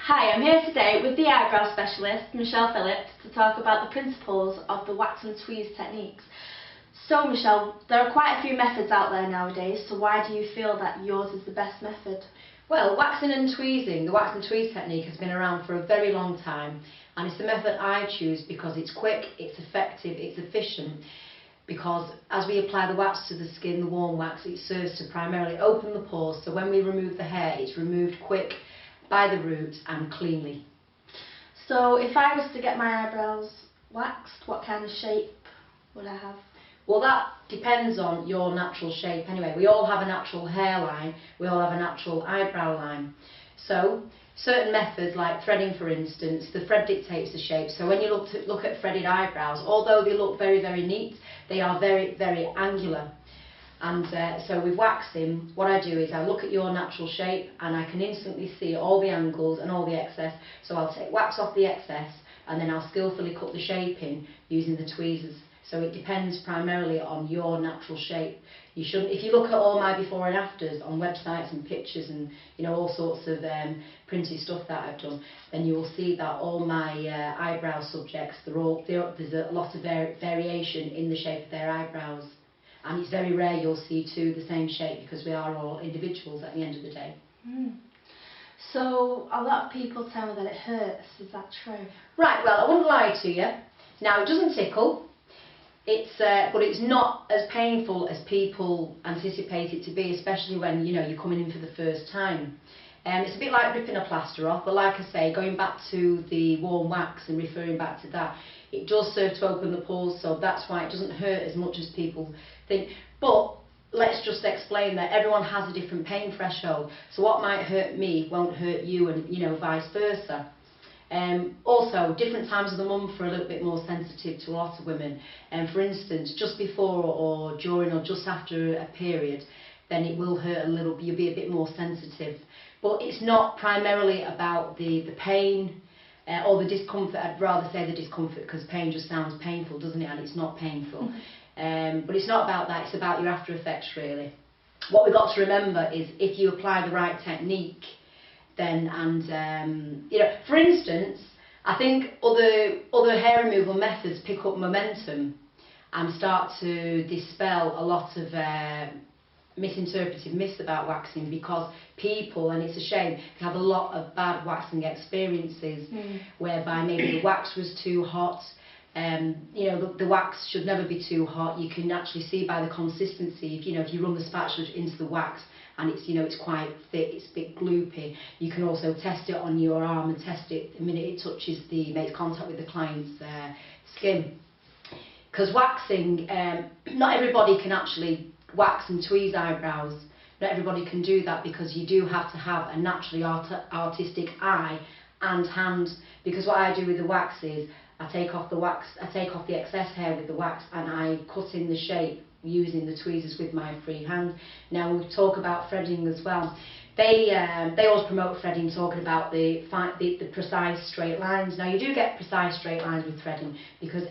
Hi, I'm here today with the eyebrow specialist, Michelle Phillips, to talk about the principles of the wax and tweeze techniques. So Michelle, there are quite a few methods out there nowadays, so why do you feel that yours is the best method? Well, waxing and tweezing, the wax and tweeze technique has been around for a very long time, and it's the method I choose because it's quick, it's effective, it's efficient, because as we apply the wax to the skin, the warm wax, it serves to primarily open the pores, so when we remove the hair, it's removed quick by the roots and cleanly. So if I was to get my eyebrows waxed, what kind of shape would I have? Well, that depends on your natural shape anyway. We all have a natural hairline, we all have a natural eyebrow line. So, certain methods like threading, for instance, the thread dictates the shape. So when you look at threaded eyebrows, although they look very, very neat, they are very, very angular. And so with waxing, what I do is I look at your natural shape and I can instantly see all the angles and all the excess. So I'll take wax off the excess and then I'll skillfully cut the shape in using the tweezers. So it depends primarily on your natural shape. You shouldn't, if you look at all my before and afters on websites and pictures and all sorts of printed stuff that I've done, then you will see that all my eyebrow subjects, there's a lot of variation in the shape of their eyebrows. And it's very rare you'll see two the same shape because we are all individuals at the end of the day. So a lot of people tell me that it hurts, is that true? Right, well I wouldn't lie to you. Now it doesn't tickle, but it's not as painful as people anticipate it to be, especially when you're coming in for the first time. It's a bit like ripping a plaster off, but like I say, going back to the warm wax and referring back to that, it does serve to open the pores, so that's why it doesn't hurt as much as people think. But let's just explain that everyone has a different pain threshold, so what might hurt me won't hurt you, and vice versa. Also, different times of the month are a little bit more sensitive to a lot of women. For instance, just before or during or just after a period, then it will hurt a little, you'll be a bit more sensitive. But it's not primarily about the pain or the discomfort. I'd rather say the discomfort because pain just sounds painful, doesn't it? And it's not painful. But it's not about that, it's about your after effects really. What we've got to remember is if you apply the right technique, then, for instance, I think other hair removal methods pick up momentum and start to dispel a lot of misinterpreted myths about waxing, because people, and it's a shame, have a lot of bad waxing experiences whereby maybe the wax was too hot. The wax should never be too hot. You can actually see by the consistency, if you run the spatula into the wax and it's quite thick, it's a bit gloopy. You can also test it on your arm and test it the minute it makes contact with the client's skin. Because waxing, not everybody can actually wax and tweeze eyebrows. Not everybody can do that because you do have to have a naturally artistic eye and hand. Because what I do with the wax is I take off the excess hair with the wax and I cut in the shape using the tweezers with my free hand. Now we talk about threading as well. They always promote threading, talking about the precise straight lines. Now you do get precise straight lines with threading because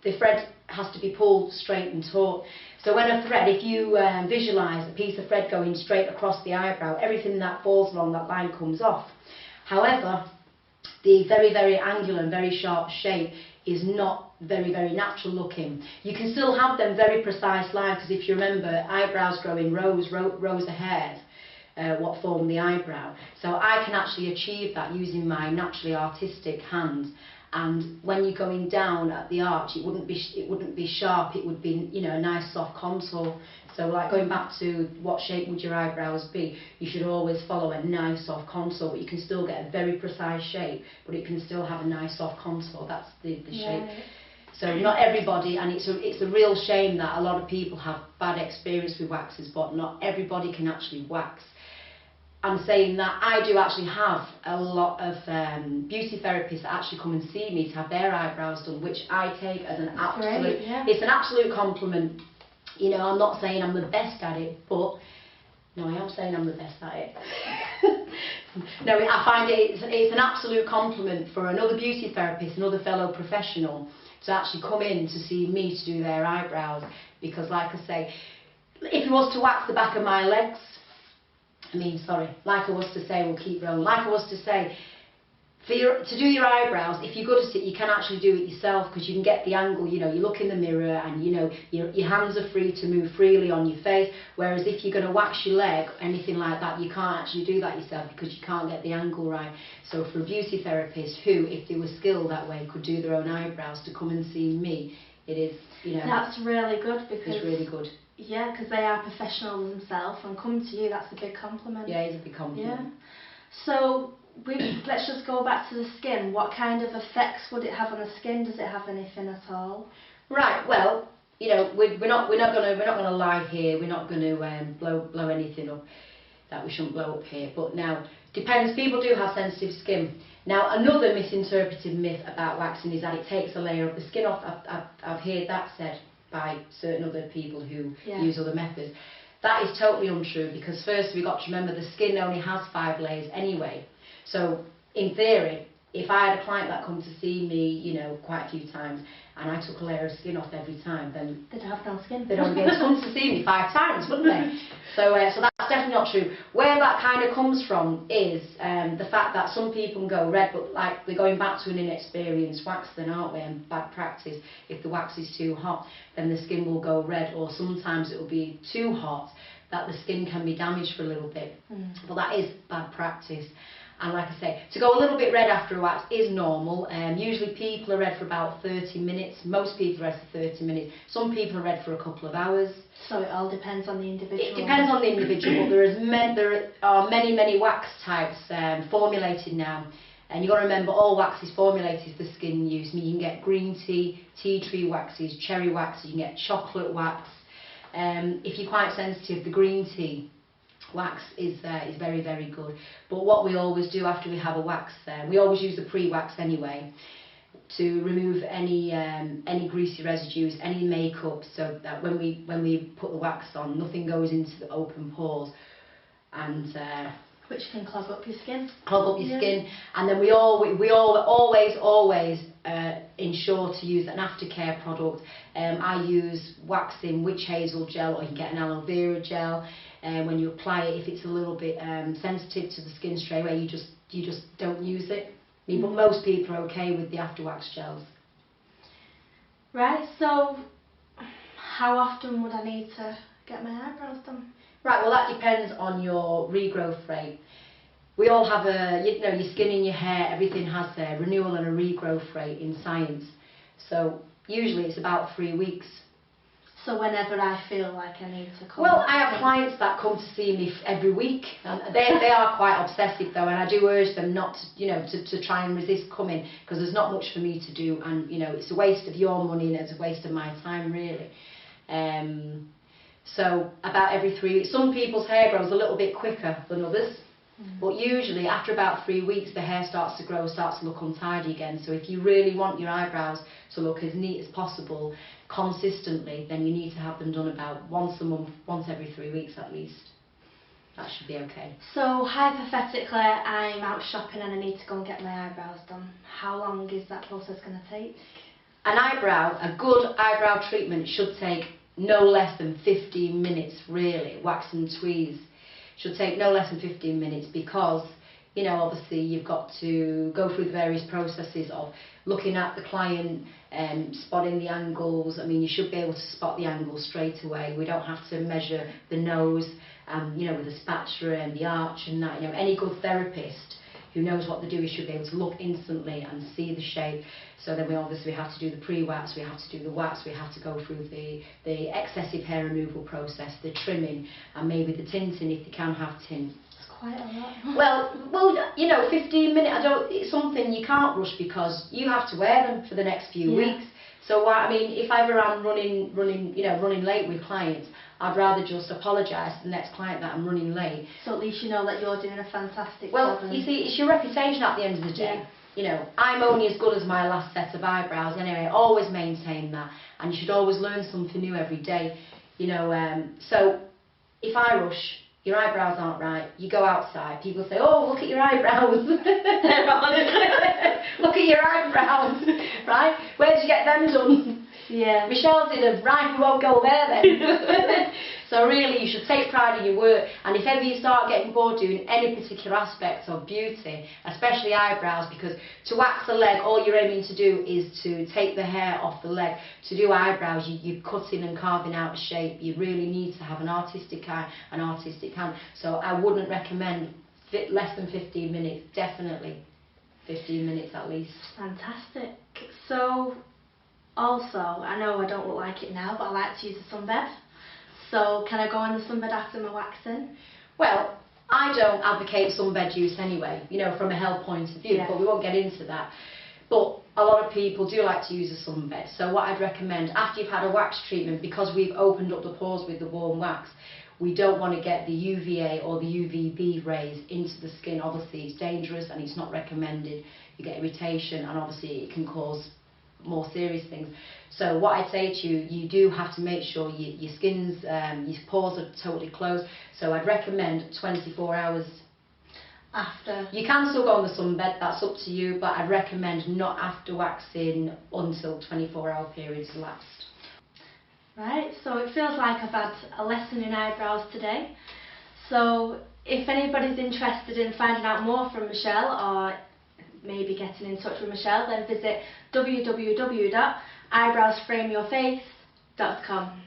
the thread has to be pulled straight and taut. So when a thread, if you visualise a piece of thread going straight across the eyebrow, everything that falls along that line comes off. However, the very, very angular and very sharp shape is not very, very natural looking. You can still have them very precise lines, because if you remember, eyebrows grow in rows of hairs, what form the eyebrow. So I can actually achieve that using my naturally artistic hand. And when you're going down at the arch, it wouldn't be sharp. It would be a nice soft contour. So like going back to what shape would your eyebrows be, you should always follow a nice soft contour, but you can still get a very precise shape, but it can still have a nice soft contour. That's the shape. So not everybody, and it's a real shame that a lot of people have bad experience with waxes, but not everybody can actually wax. I'm saying that I do actually have a lot of beauty therapists that actually come and see me to have their eyebrows done, which I take as an absolute, it's an absolute compliment. I'm not saying I'm the best at it, but no, I am saying I'm the best at it. No, I find it's an absolute compliment for another beauty therapist, another fellow professional, to actually come in to see me to do their eyebrows, because like I say, if it was to wax the back of my legs, like I was to say, we'll keep rolling, like I was to say, to do your eyebrows, if you're good at it, you can actually do it yourself, because you can get the angle, you look in the mirror and your hands are free to move freely on your face, whereas if you're going to wax your leg, anything like that, you can't actually do that yourself because you can't get the angle right. So for a beauty therapist who, if they were skilled that way, could do their own eyebrows, to come and see me, it is, That's really good, because... It's really good. Yeah, because they are professionals themselves, and coming to you, that's a big compliment. Yeah, it's a big compliment. Yeah. So, let's just go back to the skin. What kind of effects would it have on the skin? Does it have anything at all? Right. Well, we're not gonna lie here. We're not gonna blow anything up that we shouldn't blow up here. But now, depends. People do have sensitive skin. Now, another misinterpreted myth about waxing is that it takes a layer of the skin off. I've heard that said by certain other people who use other methods. That is totally untrue, because first we've got to remember the skin only has 5 layers anyway. So in theory, if I had a client that come to see me, quite a few times, and I took a layer of skin off every time, then they'd have no skin. They'd only be able to come to see me 5 times, wouldn't they? So that's definitely not true. Where that kind of comes from is the fact that some people go red, but like we're going back to an inexperienced wax then, aren't we? And bad practice. If the wax is too hot, then the skin will go red, or sometimes it will be too hot that the skin can be damaged for a little bit. But that is bad practice. And like I say, to go a little bit red after a wax is normal. Usually people are red for about 30 minutes. Most people are red for 30 minutes. Some people are red for a couple of hours. So it all depends on the individual. It depends on the individual, but there are many wax types formulated now. And you've got to remember, all wax is formulated for skin use. I mean, you can get green tea tree waxes, cherry wax, you can get chocolate wax. If you're quite sensitive, the green tea wax is very, very good. But what we always do after we have a wax, we always use the pre-wax anyway, to remove any greasy residues, any makeup, so that when we put the wax on, nothing goes into the open pores, and which can clog up your skin. Clog up your skin. And then we always ensure to use an aftercare product. I use waxing witch hazel gel, or you can get an aloe vera gel. When you apply it, if it's a little bit sensitive to the skin straight away, you just don't use it. But most people are okay with the after wax gels. Right. So, how often would I need to get my eyebrows done? Right. Well, that depends on your regrowth rate. We all have your skin and your hair, everything has a renewal and a regrowth rate in science. So usually it's about 3 weeks. So whenever I feel like I need to come. Well, I have clients that come to see me every week, and they are quite obsessive though, and I do urge them not to, to try and resist coming, because there's not much for me to do, and it's a waste of your money and it's a waste of my time really. So about every 3 weeks. Some people's hair grows a little bit quicker than others. But usually after about 3 weeks the hair starts to grow, starts to look untidy again. So if you really want your eyebrows to look as neat as possible consistently, then you need to have them done about once a month, once every 3 weeks at least. That should be okay. So hypothetically I'm out shopping and I need to go and get my eyebrows done. How long is that process going to take? A good eyebrow treatment should take no less than 15 minutes really. Wax and tweeze should take no less than 15 minutes, because obviously you've got to go through the various processes of looking at the client, spotting the angles. I mean, you should be able to spot the angles straight away. We don't have to measure the nose with a spatula and the arch and that. Any good therapist who knows what they're doing should be able to look instantly and see the shape. So then we obviously have to do the pre-wax, we have to do the wax, we have to go through the excessive hair removal process, the trimming, and maybe the tinting if they can have tint. It's quite a lot. Well, 15 minutes, it's something you can't rush, because you have to wear them for the next few weeks. So if I ever am running late with clients, I'd rather just apologise to the next client that I'm running late. So at least you know that you're doing a fantastic job. Well, you see, it's your reputation at the end of the day. I'm only as good as my last set of eyebrows anyway. Always maintain that, and you should always learn something new every day. So if I rush, your eyebrows aren't right, you go outside, people say, oh, look at your eyebrows. They're on. Look at your eyebrows, right? Where did you get them done? Yeah. Michelle did them, right, we won't go there then. So really you should take pride in your work, and if ever you start getting bored doing any particular aspects of beauty, especially eyebrows, because to wax a leg all you're aiming to do is to take the hair off the leg. To do eyebrows you're cutting and carving out a shape. You really need to have an artistic eye, an artistic hand. So I wouldn't recommend less than 15 minutes, definitely 15 minutes at least. Fantastic. So also, I know I don't look like it now, but I like to use a sunbed. So can I go on the sunbed after my waxing? Well, I don't advocate sunbed use anyway, you know, from a health point of view, Yeah. but we won't get into that. But a lot of people do like to use a sunbed. So what I'd recommend, after you've had a wax treatment, because we've opened up the pores with the warm wax, we don't want to get the UVA or the UVB rays into the skin. Obviously it's dangerous and it's not recommended. You get irritation and obviously it can cause more serious things. So what I'd say to you, you do have to make sure your skin's, your pores are totally closed. So I'd recommend 24 hours After? You can still go on the sunbed, that's up to you, but I'd recommend not after waxing until 24-hour periods elapsed. Right, so it feels like I've had a lesson in eyebrows today. So if anybody's interested in finding out more from Michelle or maybe getting in touch with Michelle, then visit www.eyebrowsframeyourface.com.